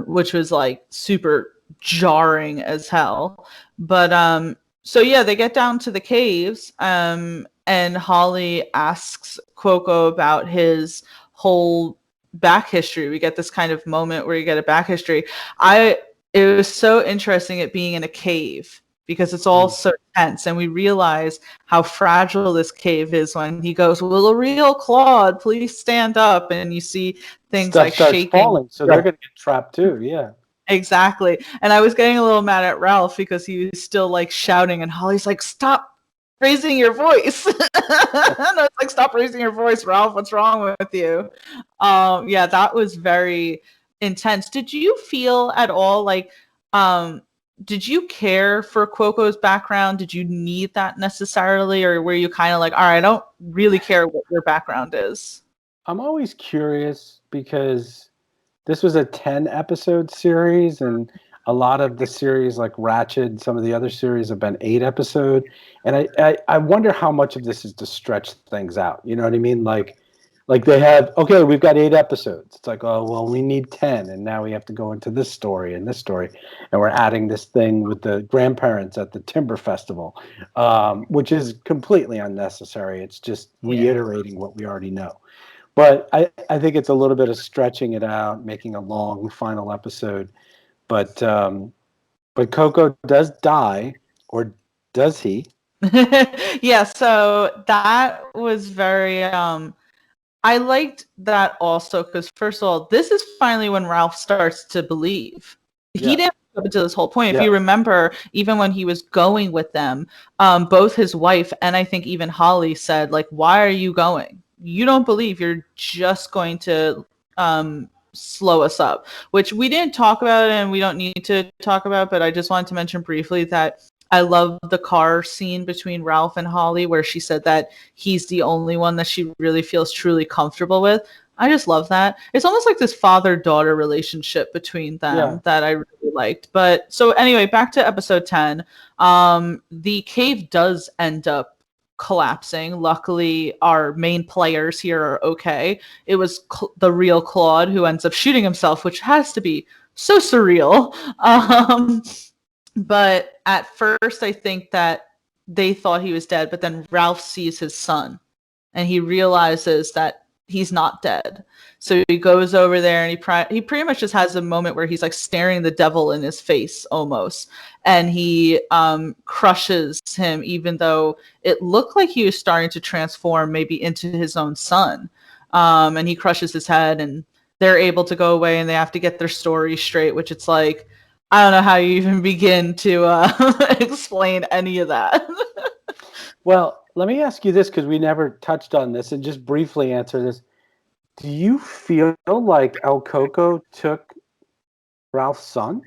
which was like super jarring as hell. But so yeah, they get down to the caves, and Holly asks Cuoco about his whole back history. We get this kind of moment where you get a back history. It was so interesting it being in a cave, because it's all so tense, and we realize how fragile this cave is when he goes, "Will a real Claude please stand up?" And you see things Stuff like starts shaking, falling, so they're going to get trapped too. Yeah. Exactly. And I was getting a little mad at Ralph because he was still like shouting, and Holly's like, "Stop raising your voice." And I was like, "Stop raising your voice, Ralph. What's wrong with you?" Yeah, that was very intense. Did you feel at all like, did you care for Cuoco's background? Did you need that necessarily? Or were you kind of like, all right, I don't really care what your background is? I'm always curious, because this was a 10-episode series, and a lot of the series, like Ratched, some of the other series have been 8-episode. And I wonder how much of this is to stretch things out. You know what I mean? Like they have, okay, we've got 8 episodes. It's like, oh, well, we need 10, and now we have to go into this story and this story. And we're adding this thing with the grandparents at the Timber Festival, which is completely unnecessary. It's just reiterating what we already know. But I think it's a little bit of stretching it out, making a long final episode. But Coco does die, or does he? Yeah, so that was very I liked that also because first of all, this is finally when Ralph starts to believe. He Yeah. didn't up until this whole point. If Yeah. you remember, even when he was going with them, both his wife and I think even Holly said, like, "Why are you going? You don't believe. You're just going to slow us up." Which we didn't talk about and we don't need to talk about, but I just wanted to mention briefly that I love the car scene between Ralph and Holly where she said that he's the only one that she really feels truly comfortable with. I just love that. It's almost like this father-daughter relationship between them Yeah. that I really liked. But so anyway, back to episode 10. The cave does end up collapsing. Luckily, our main players here are okay. It was the real Claude who ends up shooting himself, which has to be so surreal. But at first, I think that they thought he was dead, but then Ralph sees his son and he realizes that he's not dead. So he goes over there and he pretty much just has a moment where he's like staring the devil in his face almost, and he crushes him, even though it looked like he was starting to transform maybe into his own son. And he crushes his head, and they're able to go away, and they have to get their story straight, which it's like I don't know how you even begin to explain any of that. Well, let me ask you this because we never touched on this, and just briefly answer this. Do you feel like El Coco took Ralph's son?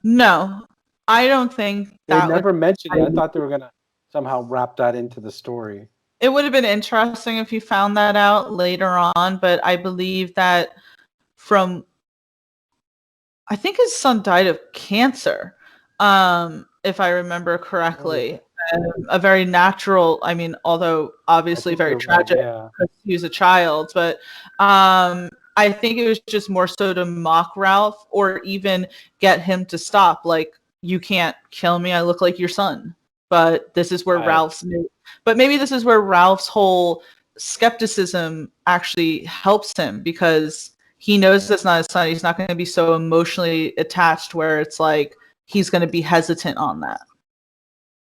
No, I don't think They that would. never mentioned it. I thought they were gonna somehow wrap that into the story. It would have been interesting if you found that out later on, but I believe that from I think his son died of cancer, if I remember correctly. Oh, A very natural, I mean, although I obviously think very you're right. tragic Yeah. because he was a child, but I think it was just more so to mock Ralph or even get him to stop. Like, you can't kill me. I look like your son. But this is where Right. but maybe this is where Ralph's whole skepticism actually helps him because he knows that's not his son. He's not going to be so emotionally attached where it's like he's going to be hesitant on that.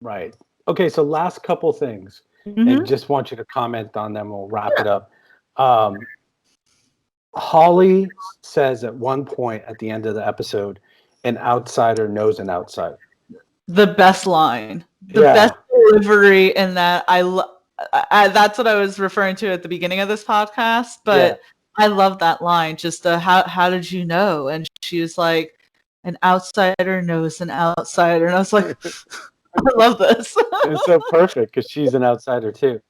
Right. Okay. So last couple things, and Mm-hmm. just want you to comment on them. We'll wrap it up. Um, Holly says at one point at the end of the episode, "An outsider knows an outsider." The best line, the best Yeah. delivery in that. That's what I was referring to at the beginning of this podcast, Yeah. but I love that line. Just the how did you know? And she was like, an outsider knows an outsider, and I was like, I love this. It's so perfect because she's an outsider too.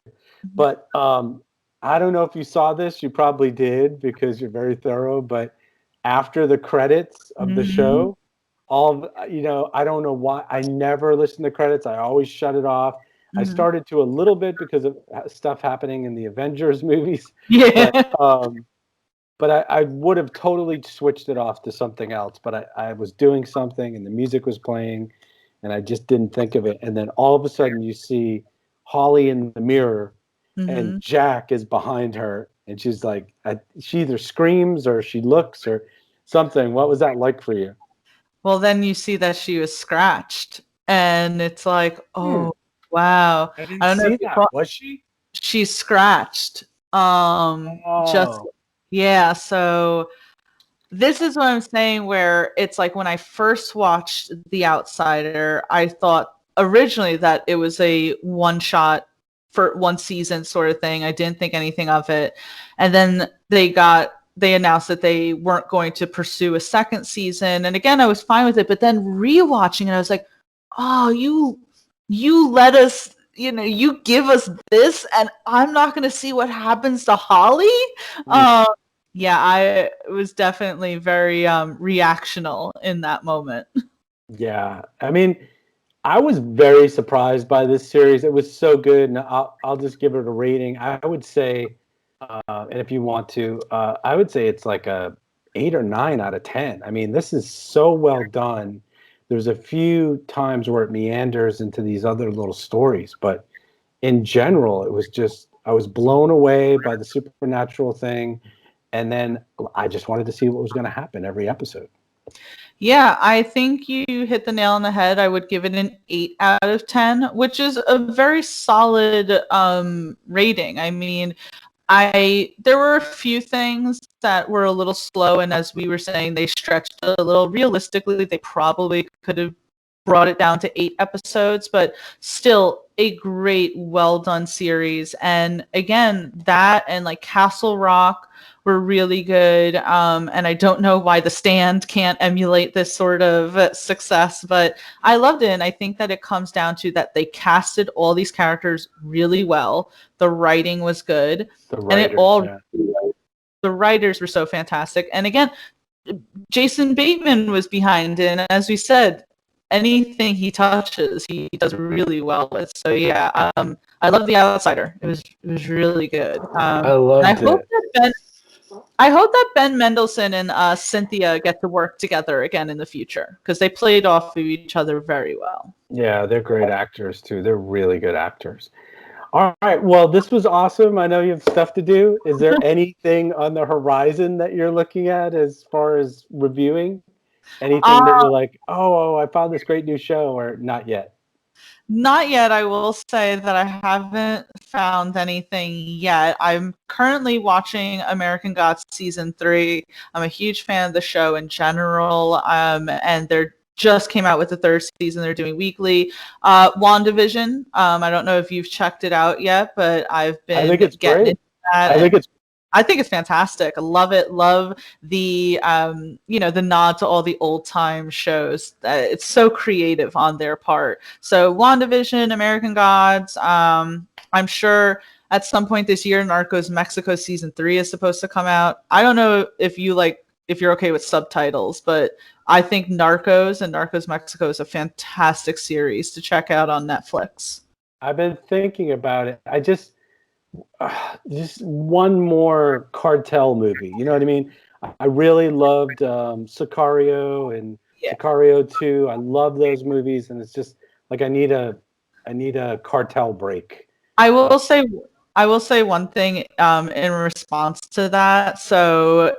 But I don't know if you saw this. You probably did because you're very thorough. But after the credits of the Mhm. show, I don't know why. I never listen to credits. I always shut it off. I Mhm. started to a little bit because of stuff happening in the Avengers movies, but Yeah. I would have totally switched it off to something else. But I was doing something and the music was playing, and I just didn't think of it. And then all of a sudden, you see Holly in the mirror, and Mhm. Jack is behind her, and she's like, she either screams or she looks or something. What was that like for you? Well, then you see that she was scratched, and it's like, Hmm, oh wow. I didn't I don't know if see you that. caught. Was she? She's scratched. Just Oh, yeah. So this is what I'm saying. Where it's like when I first watched The Outsider, I thought originally that it was a one shot for one season sort of thing. I didn't think anything of it, and then they announced that they weren't going to pursue a second season. And again, I was fine with it, but then rewatching it, I was like, oh, you let us, you give us this, and I'm not going to see what happens to Holly. oof. Yeah, I was definitely very reactional in that moment. Yeah. I mean, I was very surprised by this series. It was so good, and I'll just give it a rating. I would say, and if you want to, I would say it's like a 8 or 9 out of 10. I mean, this is so well done. There's a few times where it meanders into these other little stories, but in general, it was just I was blown away by the supernatural thing, and then I just wanted to see what was going to happen every episode. Yeah, I think you hit the nail on the head. I would give it an 8 out of 10, which is a very solid rating. I mean, there were a few things that were a little slow, and as we were saying, they stretched a little. Realistically, they probably could have brought it down to 8 episodes, but still a great, well done series. And again, that and like Castle Rock were really good. And I don't know why The Stand can't emulate this sort of success, but I loved it. And I think that it comes down to that they casted all these characters really well. The writing was good. The writers were so fantastic. And again, Jason Bateman was behind it. And as we said, anything he touches, he does really well with. So yeah, I love The Outsider. It was really good. I loved it. I hope that Ben Mendelsohn and Cynthia get to work together again in the future, because they played off of each other very well. Yeah, they're great actors too. They're really good actors. All right. Well, this was awesome. I know you have stuff to do. Is there anything on the horizon that you're looking at as far as reviewing? Anything that you're like, oh, I found this great new show, or not yet? Not yet. I will say that I haven't found anything yet. I'm currently watching American Gods season 3. I'm a huge fan of the show in general, and they're just came out with the 3rd season. They're doing weekly. WandaVision. I don't know if you've checked it out yet, but I've been getting into that. I think it's fantastic. I love it. Love the the nod to all the old time shows. It's so creative on their part. So WandaVision, American Gods. I'm sure at some point this year, Narcos Mexico season 3 is supposed to come out. I don't know if you're okay with subtitles, but I think Narcos and Narcos Mexico is a fantastic series to check out on Netflix. I've been thinking about it. I just one more cartel movie. You know what I mean? I really loved Sicario and Sicario 2. I love those movies, and it's just like I need a cartel break. I will say one thing in response to that. So,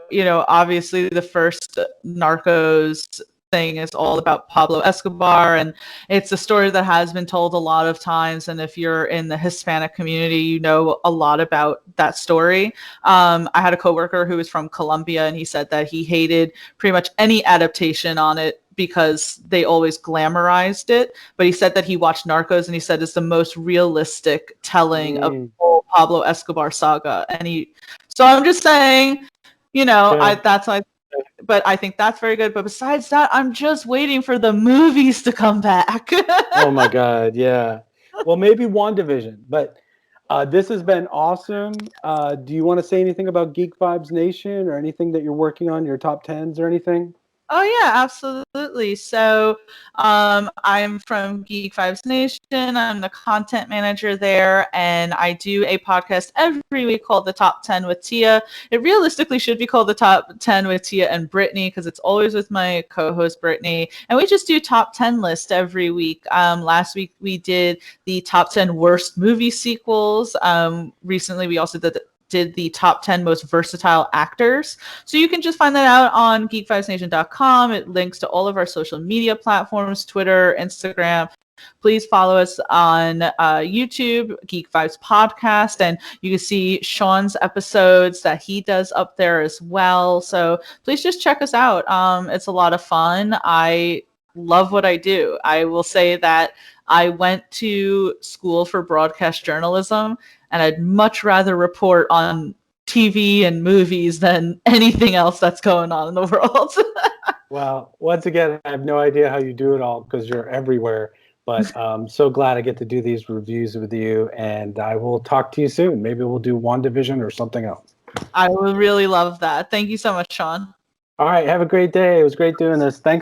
obviously the first Narcos thing is all about Pablo Escobar, and it's a story that has been told a lot of times, and if you're in the Hispanic community, you know a lot about that story. I had a coworker who was from Colombia, and he said that he hated pretty much any adaptation on it because they always glamorized it, but he said that he watched Narcos and he said it's the most realistic telling of the whole Pablo Escobar saga. So I'm just saying, but I think that's very good. But besides that, I'm just waiting for the movies to come back. Oh my God. Yeah. Well, maybe WandaVision, but this has been awesome. Do you want to say anything about Geek Vibes Nation or anything that you're working on, your top 10s or anything? Oh yeah, absolutely. So I'm from Geek Vibes Nation. I'm the content manager there, and I do a podcast every week called The Top 10 with Tia. It realistically should be called The Top 10 with Tia and Brittany, because it's always with my co-host Brittany, and we just do top 10 lists every week. Last week we did the top 10 worst movie sequels. Recently we also did the top 10 most versatile actors. So you can just find that out on geekvibesnation.com. It links to all of our social media platforms, Twitter, Instagram. Please follow us on YouTube, Geek Vibes Podcast, and you can see Shawn's episodes that he does up there as well. So please just check us out. It's a lot of fun. I love what I do. I will say that I went to school for broadcast journalism, and I'd much rather report on TV and movies than anything else that's going on in the world. Well, once again, I have no idea how you do it all because you're everywhere. But I'm so glad I get to do these reviews with you, and I will talk to you soon. Maybe we'll do WandaVision or something else. I would really love that. Thank you so much, Shawn. All right. Have a great day. It was great doing this. Thanks.